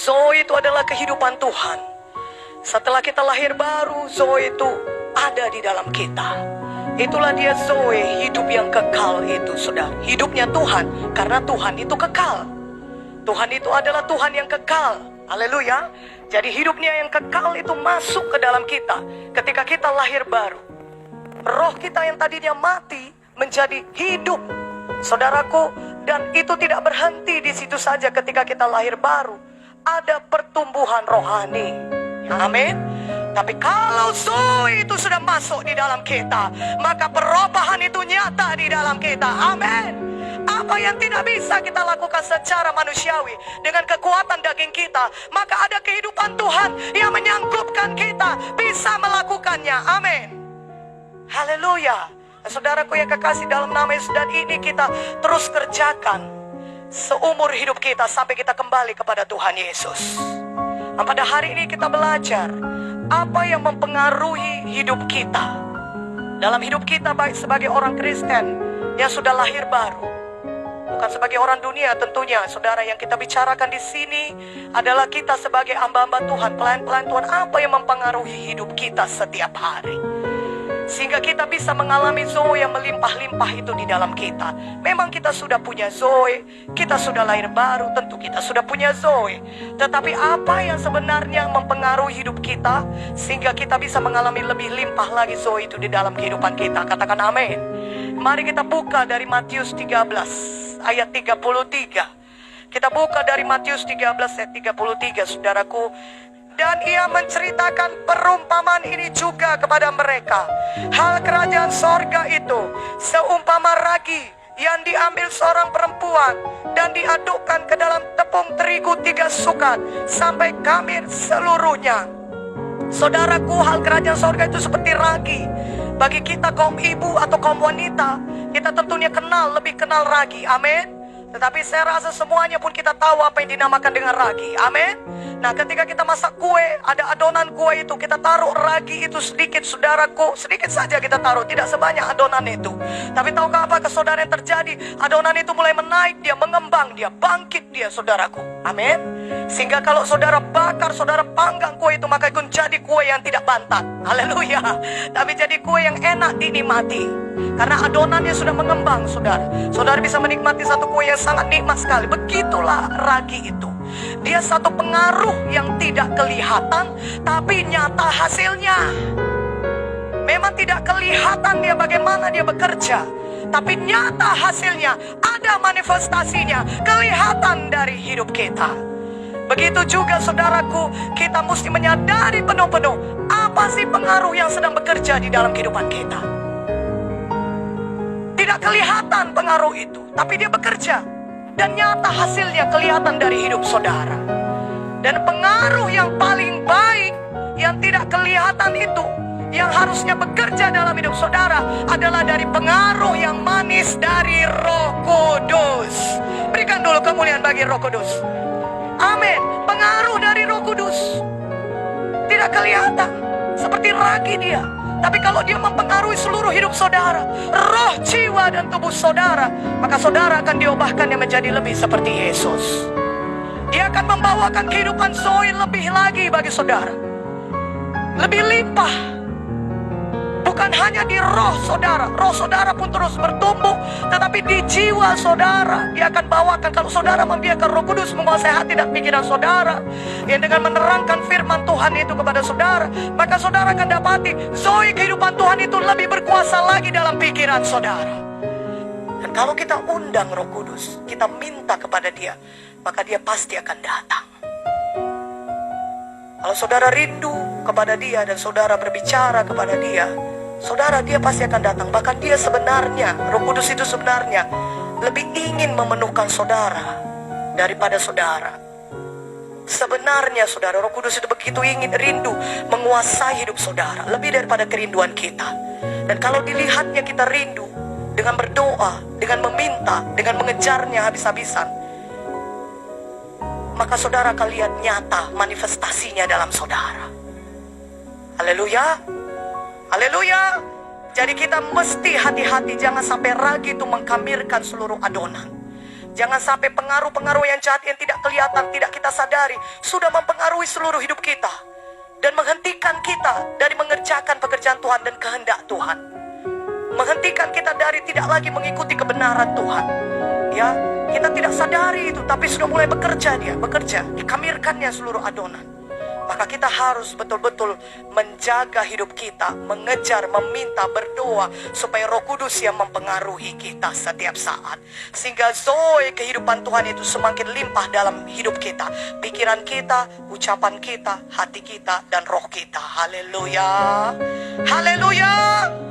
Zoe itu adalah kehidupan Tuhan. Setelah kita lahir baru, Zoe itu ada di dalam kita. Itulah dia Zoe, hidup yang kekal itu, saudara. Hidupnya Tuhan, karena Tuhan itu kekal. Tuhan itu adalah Tuhan yang kekal. Haleluya. Jadi hidupnya yang kekal itu masuk ke dalam kita ketika kita lahir baru. Roh kita yang tadinya mati menjadi hidup, saudaraku. Dan itu tidak berhenti di situ saja ketika kita lahir baru. Ada pertumbuhan rohani. Amin. Tapi kalau Zoe itu sudah masuk di dalam kita, maka perubahan itu nyata di dalam kita. Amin. Apa yang tidak bisa kita lakukan secara manusiawi dengan kekuatan daging kita, maka ada kehidupan Tuhan yang menyangkupkan kita bisa melakukannya. Amin. Haleluya. Saudaraku yang kekasih, dalam nama Yesus, dan ini kita terus kerjakan seumur hidup kita sampai kita kembali kepada Tuhan Yesus. Nah, pada hari ini kita belajar apa yang mempengaruhi hidup kita. Dalam hidup kita baik sebagai orang Kristen yang sudah lahir baru, bukan sebagai orang dunia tentunya. Saudara, yang kita bicarakan di sini adalah kita sebagai hamba-hamba Tuhan, pelayan-pelayan Tuhan, apa yang mempengaruhi hidup kita setiap hari. Sehingga kita bisa mengalami Zoe yang melimpah-limpah itu di dalam kita. Memang kita sudah punya Zoe, kita sudah lahir baru, tentu kita sudah punya Zoe. Tetapi apa yang sebenarnya mempengaruhi hidup kita sehingga kita bisa mengalami lebih limpah lagi Zoe itu di dalam kehidupan kita? Katakan amin. Mari kita buka dari Matius 13 ayat 33. Kita buka dari Matius 13 ayat 33, saudaraku. Dan ia menceritakan perumpamaan ini juga kepada mereka. Hal kerajaan sorga itu seumpama ragi yang diambil seorang perempuan dan diadukkan ke dalam tepung terigu 3 sukat sampai khamir seluruhnya. Saudaraku, hal kerajaan sorga itu seperti ragi. Bagi kita kaum ibu atau kaum wanita, kita tentunya lebih kenal ragi. Amin. Tetapi saya rasa semuanya pun kita tahu apa yang dinamakan dengan ragi. Amin. Nah, ketika kita masak kue, ada adonan kue itu, kita taruh ragi itu sedikit, saudaraku. Sedikit saja kita taruh, tidak sebanyak adonan itu. Tapi tahukah apa ke saudara yang terjadi? Adonan itu mulai menaik, dia mengembang, dia bangkit dia, saudaraku. Amin. Sehingga kalau saudara bakar, saudara panggang kue itu, maka itu jadi kue yang tidak bantat. Haleluya. Tapi jadi kue yang enak dinikmati. Karena adonannya sudah mengembang, saudara. Saudara bisa menikmati satu kue yang sangat nikmat sekali. Begitulah ragi itu. Dia satu pengaruh yang tidak kelihatan, tapi nyata hasilnya. Memang tidak kelihatan dia bagaimana dia bekerja, tapi nyata hasilnya, ada manifestasinya, kelihatan dari hidup kita. Begitu juga saudaraku, kita mesti menyadari penuh-penuh apa sih pengaruh yang sedang bekerja di dalam kehidupan kita. Tidak kelihatan pengaruh itu, tapi dia bekerja. Dan nyata hasilnya kelihatan dari hidup saudara. Dan pengaruh yang paling baik yang tidak kelihatan itu, yang harusnya bekerja dalam hidup saudara, adalah dari pengaruh yang manis dari Roh Kudus. Berikan dulu kemuliaan bagi Roh Kudus. Amin. Pengaruh dari Roh Kudus tidak kelihatan seperti ragi dia, tapi kalau dia mempengaruhi seluruh hidup saudara, roh, jiwa, dan tubuh saudara, maka saudara akan diubahkannya menjadi lebih seperti Yesus. Dia akan membawakan kehidupan Zoe lebih lagi bagi saudara. Lebih limpah. Bukan hanya di roh saudara pun terus bertumbuh, tetapi di jiwa saudara. Dia akan bawakan, kalau saudara membiarkan Roh Kudus menguasai hati dan pikiran saudara, yang dengan menerangkan firman Tuhan itu kepada saudara, maka saudara akan dapati Zoe kehidupan Tuhan itu lebih berkuasa lagi dalam pikiran saudara. Dan kalau kita undang Roh Kudus, kita minta kepada dia, maka dia pasti akan datang. Kalau saudara rindu kepada dia dan saudara berbicara kepada dia, saudara, dia pasti akan datang. Bahkan dia sebenarnya, Roh Kudus itu sebenarnya lebih ingin memenuhkan saudara daripada saudara. Sebenarnya saudara, Roh Kudus itu begitu ingin, rindu menguasai hidup saudara lebih daripada kerinduan kita. Dan kalau dilihatnya kita rindu dengan berdoa, dengan meminta, dengan mengejarnya habis-habisan, maka saudara akan lihat nyata manifestasinya dalam saudara. Haleluya. Haleluya. Jadi kita mesti hati-hati, jangan sampai ragi itu mengkhamirkan seluruh adonan. Jangan sampai pengaruh-pengaruh yang jahat yang tidak kelihatan, tidak kita sadari, sudah mempengaruhi seluruh hidup kita dan menghentikan kita dari mengerjakan pekerjaan Tuhan dan kehendak Tuhan. Menghentikan kita dari tidak lagi mengikuti kebenaran Tuhan. Ya, kita tidak sadari itu, tapi sudah mulai bekerja dikamirkannya seluruh adonan. Maka kita harus betul-betul menjaga hidup kita, mengejar, meminta, berdoa supaya Roh Kudus yang mempengaruhi kita setiap saat. Sehingga zoe kehidupan Tuhan itu semakin limpah dalam hidup kita. Pikiran kita, ucapan kita, hati kita, dan roh kita. Haleluya. Haleluya.